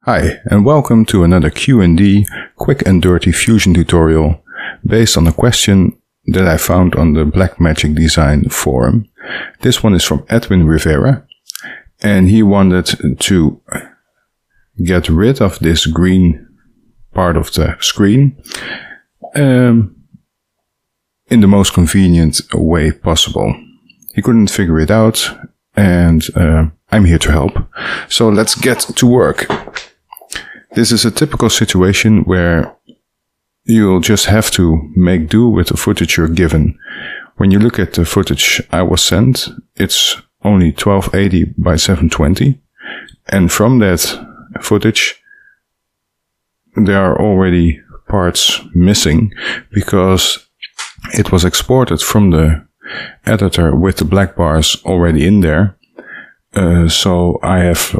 Hi, and welcome to another Q'nD quick and dirty Fusion tutorial based on a question that I found on the Blackmagic design forum. This one is from Edwin Rivera, and he wanted to get rid of this green part of the screen in the most convenient way possible. He couldn't figure it out, and I'm here to help. So let's get to work. This is a typical situation where you'll just have to make do with the footage you're given. When you look at the footage I was sent, it's only 1280 by 720. And from that footage, there are already parts missing because it was exported from the editor with the black bars already in there. So I have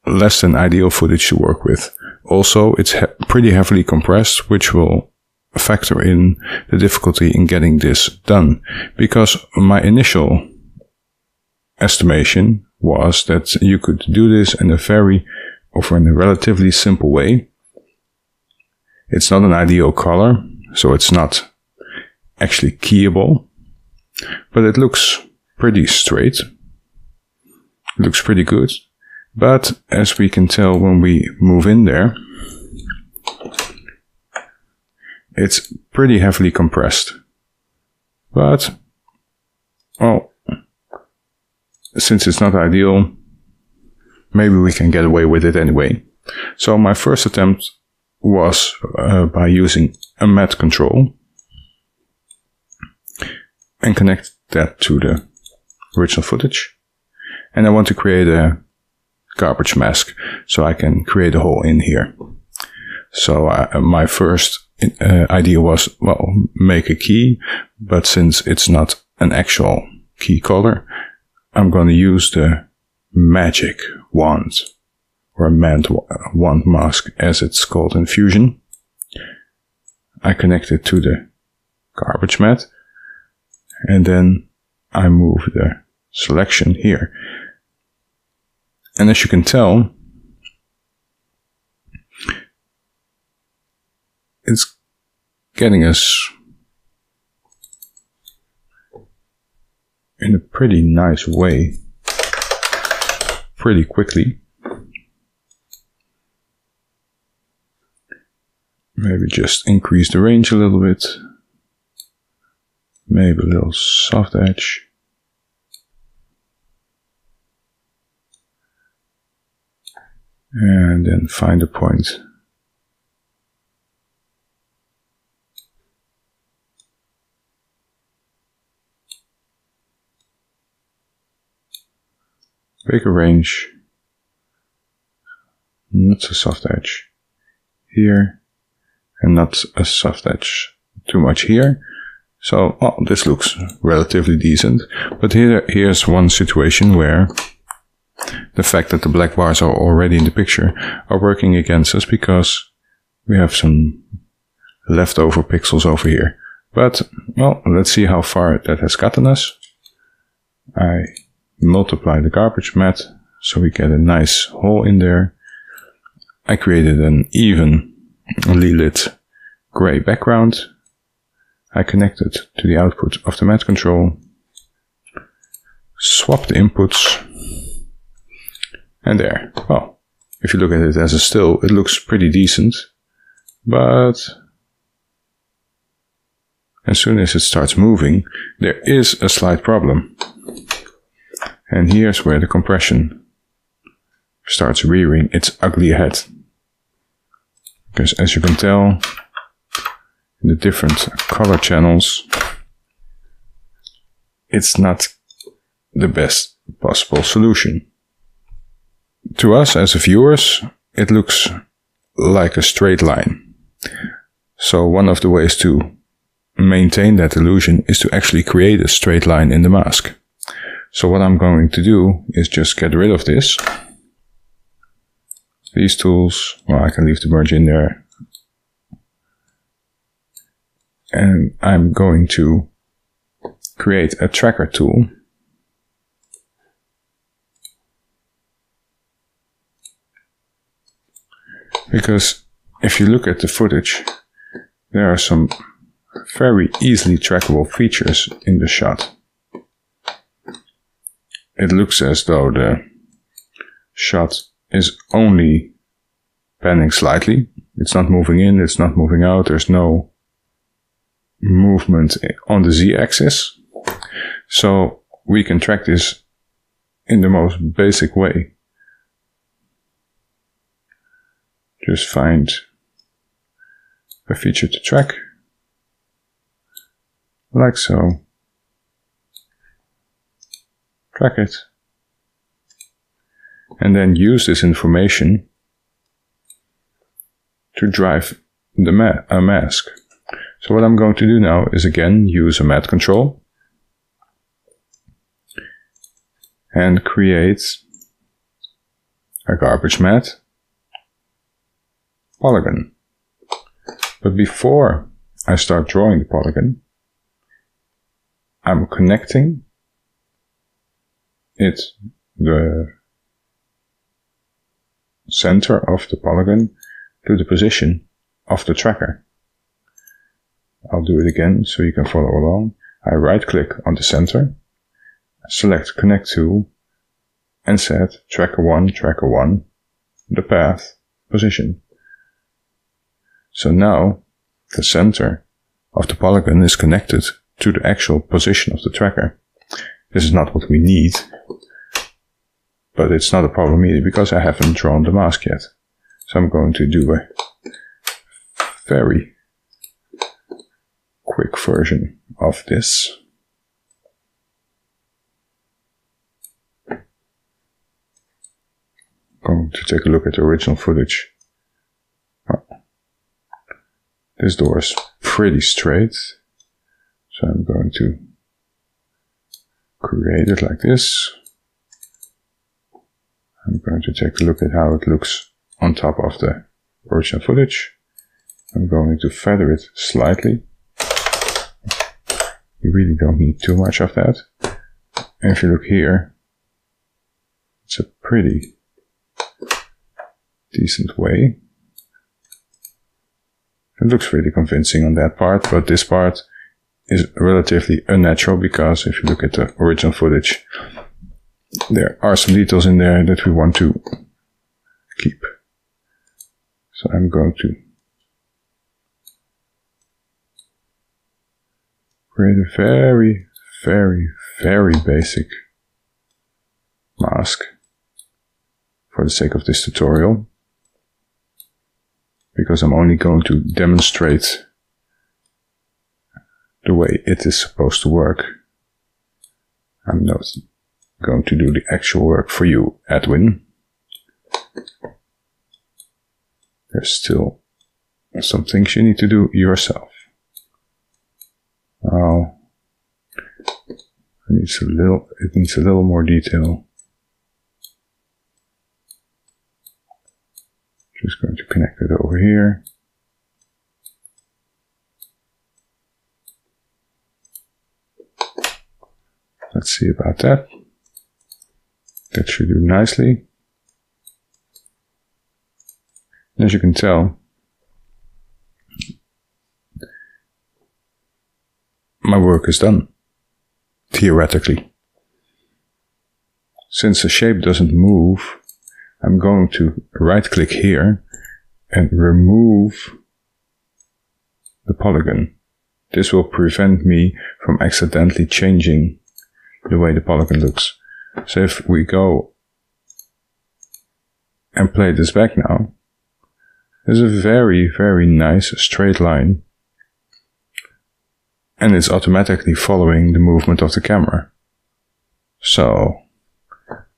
less than ideal footage to work with. Also, it's pretty heavily compressed, which will factor in the difficulty in getting this done. Because my initial estimation was that you could do this in a relatively simple way. It's not an ideal color, so it's not actually keyable, but it looks pretty straight. It looks pretty good. But as we can tell when we move in there, it's pretty heavily compressed. But, well, since it's not ideal, maybe we can get away with it anyway. So my first attempt was by using a matte control and connect that to the original footage. And I want to create a garbage mask, so I can create a hole in here. So my first idea was, well, make a key, but since it's not an actual key color, I'm going to use the magic wand, or a matte wand mask as it's called in Fusion. I connect it to the garbage mat, and then I move the selection here. And as you can tell, it's getting us in a pretty nice way, pretty quickly. Maybe just increase the range a little bit. Maybe a little soft edge. And then find a point. Bigger range. Not so soft edge here. And not a soft edge too much here. So, well, this looks relatively decent. But here's one situation where the fact that the black bars are already in the picture are working against us, because we have some leftover pixels over here. But, well, let's see how far that has gotten us. I multiply the garbage mat so we get a nice hole in there. I created an evenly lit gray background. I connect it to the output of the matte control. Swap the inputs. And there, well, if you look at it as a still, it looks pretty decent, but as soon as it starts moving, there is a slight problem. And here's where the compression starts rearing its ugly head. Because as you can tell, in the different color channels, it's not the best possible solution. To us as viewers, it looks like a straight line. So one of the ways to maintain that illusion is to actually create a straight line in the mask. So what I'm going to do is just get rid of this. These tools, well, I can leave the merge in there. And I'm going to create a tracker tool. Because if you look at the footage, there are some very easily trackable features in the shot. It looks as though the shot is only panning slightly. It's not moving in, it's not moving out, there's no movement on the z-axis. So we can track this in the most basic way. Just find a feature to track, like so. Track it. And then use this information to drive the mask. So what I'm going to do now is again use a matte control and create a garbage matte polygon. But before I start drawing the polygon, I'm connecting the center of the polygon to the position of the tracker. I'll do it again so you can follow along. I right click on the center, select Connect To, and set Tracker 1, the path, position. So now the center of the polygon is connected to the actual position of the tracker. This is not what we need, but it's not a problem either because I haven't drawn the mask yet. So I'm going to do a very quick version of this. Going to take a look at the original footage. Oh. This door is pretty straight, so I'm going to create it like this. I'm going to take a look at how it looks on top of the original footage. I'm going to feather it slightly. You really don't need too much of that. And if you look here, it's a pretty decent way. It looks really convincing on that part, but this part is relatively unnatural because if you look at the original footage, there are some details in there that we want to keep. So I'm going to create a very, very, very basic mask for the sake of this tutorial, because I'm only going to demonstrate the way it is supposed to work. I'm not going to do the actual work for you, Edwin. There's still some things you need to do yourself. Oh, it needs a little more detail. Just going to connect it over here. Let's see about that. That should do nicely. As you can tell, my work is done, theoretically. Since the shape doesn't move, I'm going to right-click here and remove the polygon. This will prevent me from accidentally changing the way the polygon looks. So if we go and play this back now, there's a very, very nice straight line, and it's automatically following the movement of the camera. So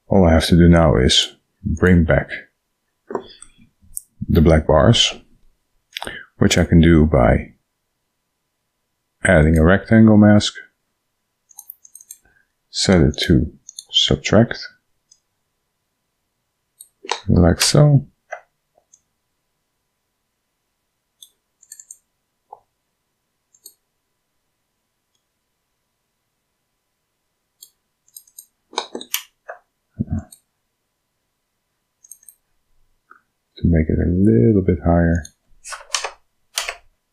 all I have to do now is bring back the black bars, which I can do by adding a rectangle mask, set it to subtract, like so. To make it a little bit higher.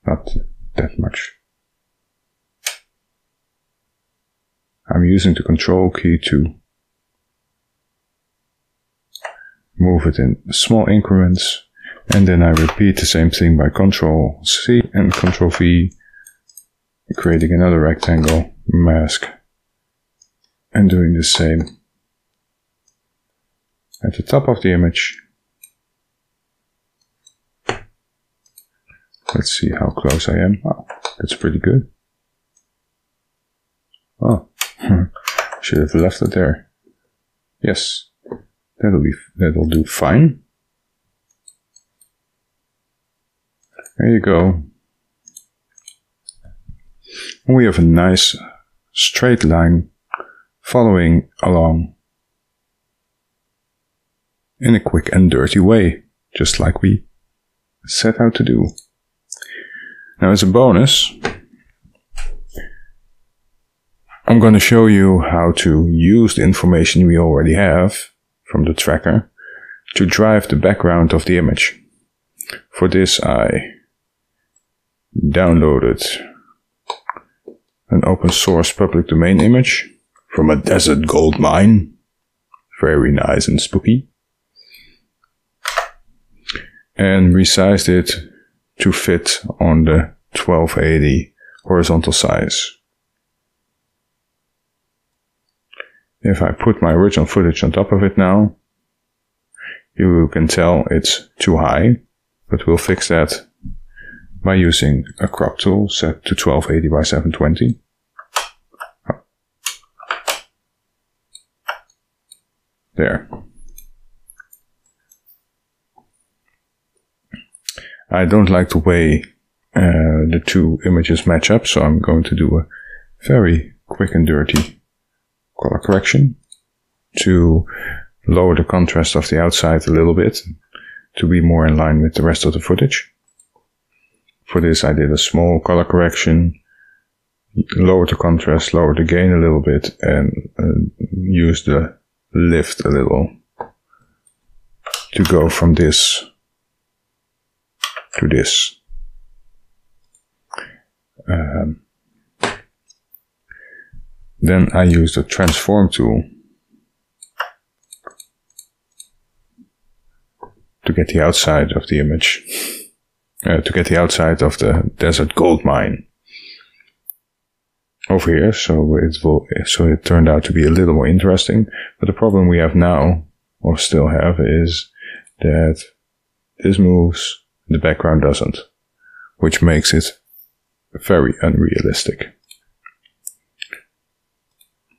Not that much. I'm using the control key to move it in small increments, and then I repeat the same thing by Control C and Control V, creating another rectangle mask, and doing the same at the top of the image. Let's see how close I am. Oh, that's pretty good. Oh, should have left it there. Yes, that'll do fine. There you go. We have a nice straight line following along in a quick and dirty way, just like we set out to do. Now, as a bonus, I'm going to show you how to use the information we already have from the tracker to drive the background of the image. For this, I downloaded an open source public domain image from a desert gold mine. Very nice and spooky. And resized it to fit on the 1280 horizontal size. If I put my original footage on top of it now, you can tell it's too high, but we'll fix that by using a crop tool set to 1280 by 720. There. I don't like the way the two images match up, so I'm going to do a very quick and dirty color correction to lower the contrast of the outside a little bit to be more in line with the rest of the footage. For this, I did a small color correction, lowered the contrast, lowered the gain a little bit, and used the lift a little to go from this to this. Then I used the transform tool to get the outside of the image, to get the outside of the desert gold mine over here, so it turned out to be a little more interesting. But the problem we have now, or still have, is that this moves, the background doesn't, which makes it very unrealistic.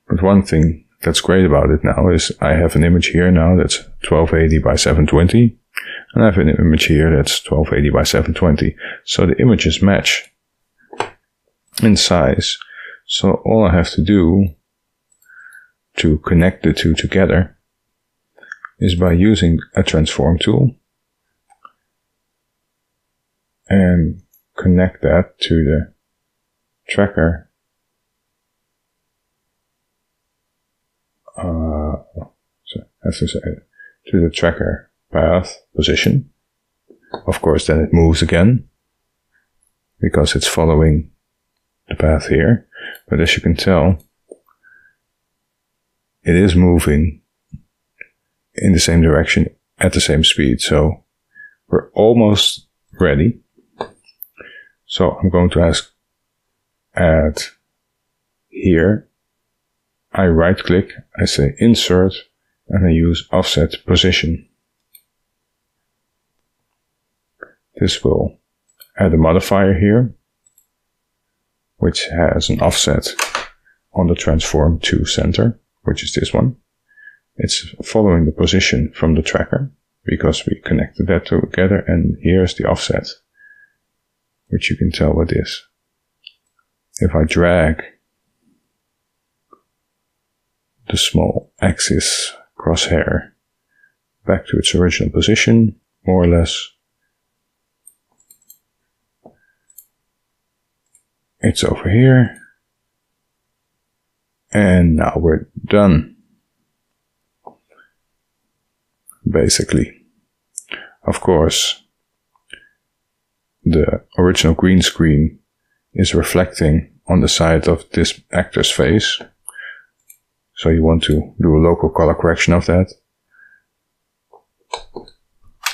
But one thing that's great about it now is I have an image here now that's 1280 by 720, and I have an image here that's 1280 by 720. So the images match in size. So all I have to do to connect the two together is by using a transform tool and connect that to the tracker. So I have to say to the tracker path position. Of course, then it moves again because it's following the path here. But as you can tell, it is moving in the same direction at the same speed. So we're almost ready. So I'm going to add here. I right click, I say insert, and I use offset position. This will add a modifier here, which has an offset on the transform to center, which is this one. It's following the position from the tracker because we connected that together, and here's the offset, which you can tell what is. If I drag the small axis crosshair back to its original position, more or less, it's over here, and now we're done, basically. Of course, the original green screen is reflecting on the side of this actor's face. So you want to do a local color correction of that.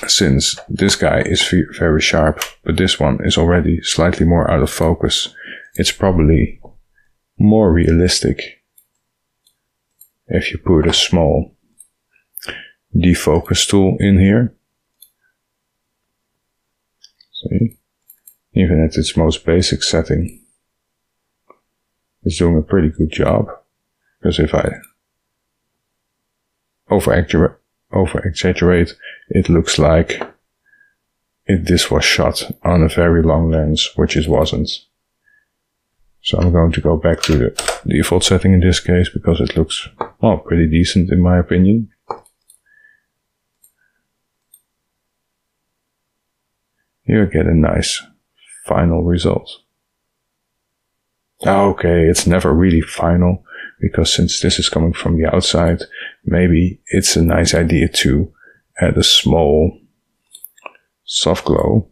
Since this guy is very sharp, but this one is already slightly more out of focus, it's probably more realistic if you put a small defocus tool in here. See? Even at its most basic setting, it's doing a pretty good job. Because if I over-exaggerate, it looks like this was shot on a very long lens, which it wasn't. So I'm going to go back to the default setting in this case, because it looks, well, pretty decent in my opinion. Here I get a nice final result. Okay, it's never really final, because since this is coming from the outside, maybe it's a nice idea to add a small soft glow,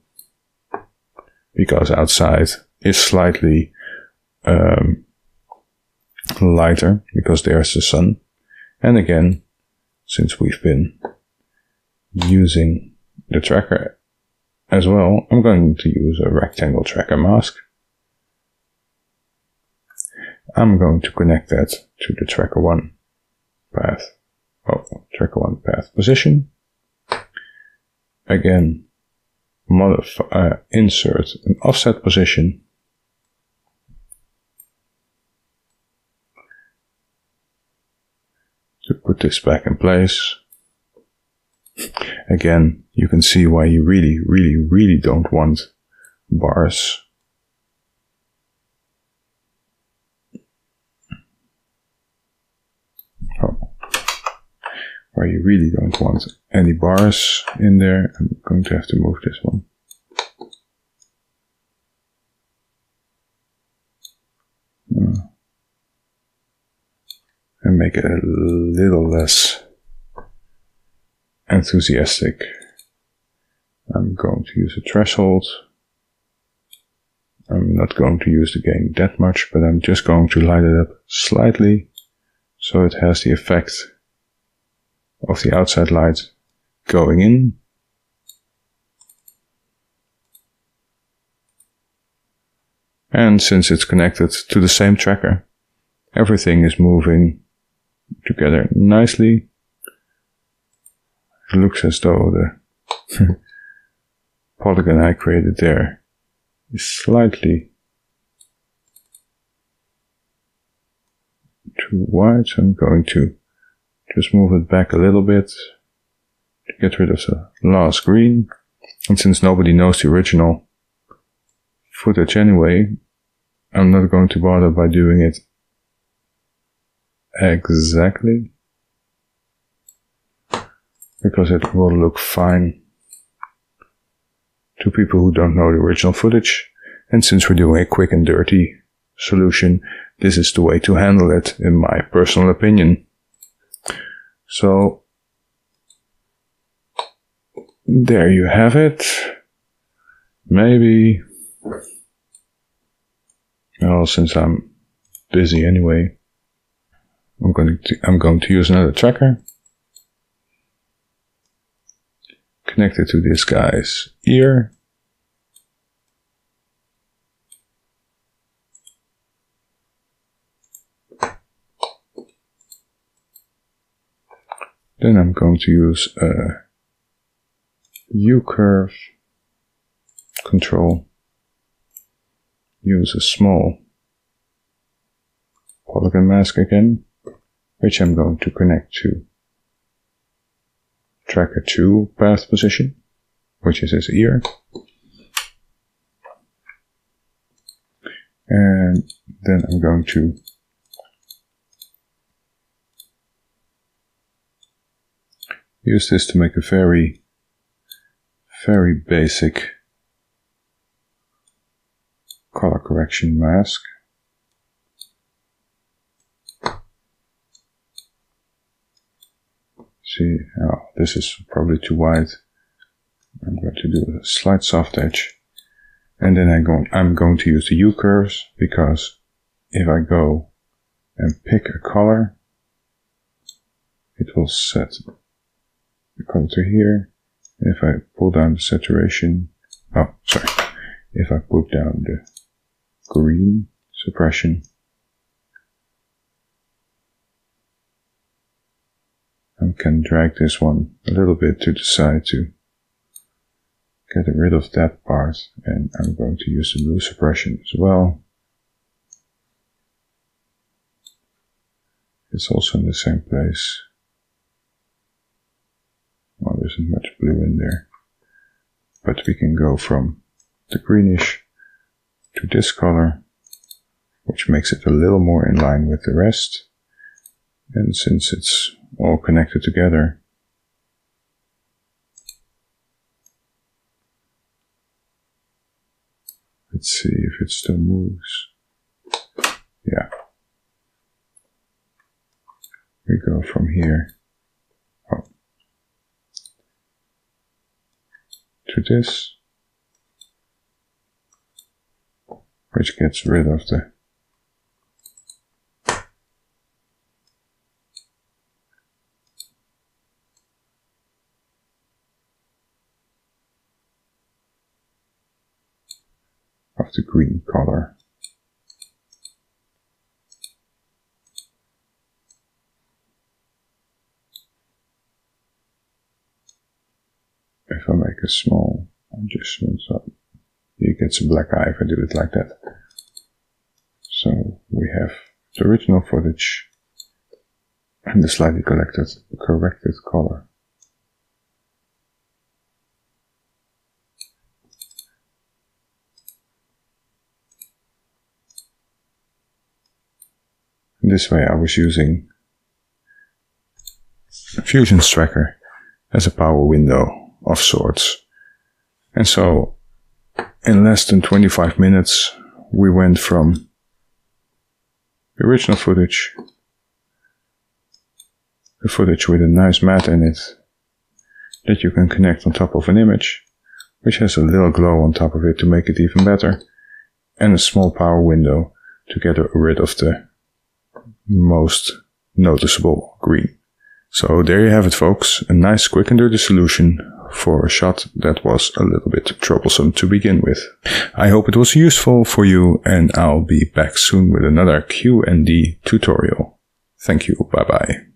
because outside is slightly lighter, because there's the sun. And again, since we've been using the tracker as well, I'm going to use a rectangle tracker mask. I'm going to connect that to the tracker 1 path. Oh, tracker 1 path position. Again, insert an offset position. To put this back in place. Again, you can see why you really don't want bars. Where you really don't want any bars in there. I'm going to have to move this one. And make it a little less enthusiastic. I'm going to use a threshold. I'm not going to use the gain that much, but I'm just going to light it up slightly so it has the effect of the outside light going in. And since it's connected to the same tracker, everything is moving together nicely. It looks as though the polygon I created there is slightly too wide, so I'm going to just move it back a little bit to get rid of the last green. And since nobody knows the original footage anyway, I'm not going to bother by doing it exactly, because it will look fine to people who don't know the original footage. And since we're doing a quick and dirty solution, this is the way to handle it, in my personal opinion. So there you have it. Maybe, well, since I'm busy anyway, I'm going to use another tracker. Connect it to this guy's ear. Then I'm going to use a U-curve control. Use a small polygon mask again, which I'm going to connect to tracker 2 path position, which is his ear. And then I'm going to use this to make a very basic color correction mask. See, oh, this is probably too wide. I'm going to do a slight soft edge. And then I'm going to use the U-curves, because if I go and pick a color, it will set the color to here. And if I pull down the saturation, if I put down the green suppression, I can drag this one a little bit to the side to get rid of that part, and I'm going to use the blue suppression as well. It's also in the same place. Well, there isn't much blue in there, but we can go from the greenish to this color, which makes it a little more in line with the rest. And since it's all connected together, let's see if it still moves. Yeah. We go from here to this, which gets rid of the green color. If I make a small adjustment, so you get some black eye if I do it like that. So we have the original footage and the slightly corrected color. And this way I was using Fusion's tracker as a power window of sorts. And so in less than 25 minutes we went from the original footage, the footage with a nice matte in it that you can connect on top of an image, which has a little glow on top of it to make it even better, and a small power window to get rid of the most noticeable green. So there you have it, folks, a nice quick and dirty solution for a shot that was a little bit troublesome to begin with. I hope it was useful for you, and I'll be back soon with another Q'nD tutorial. Thank you, bye bye.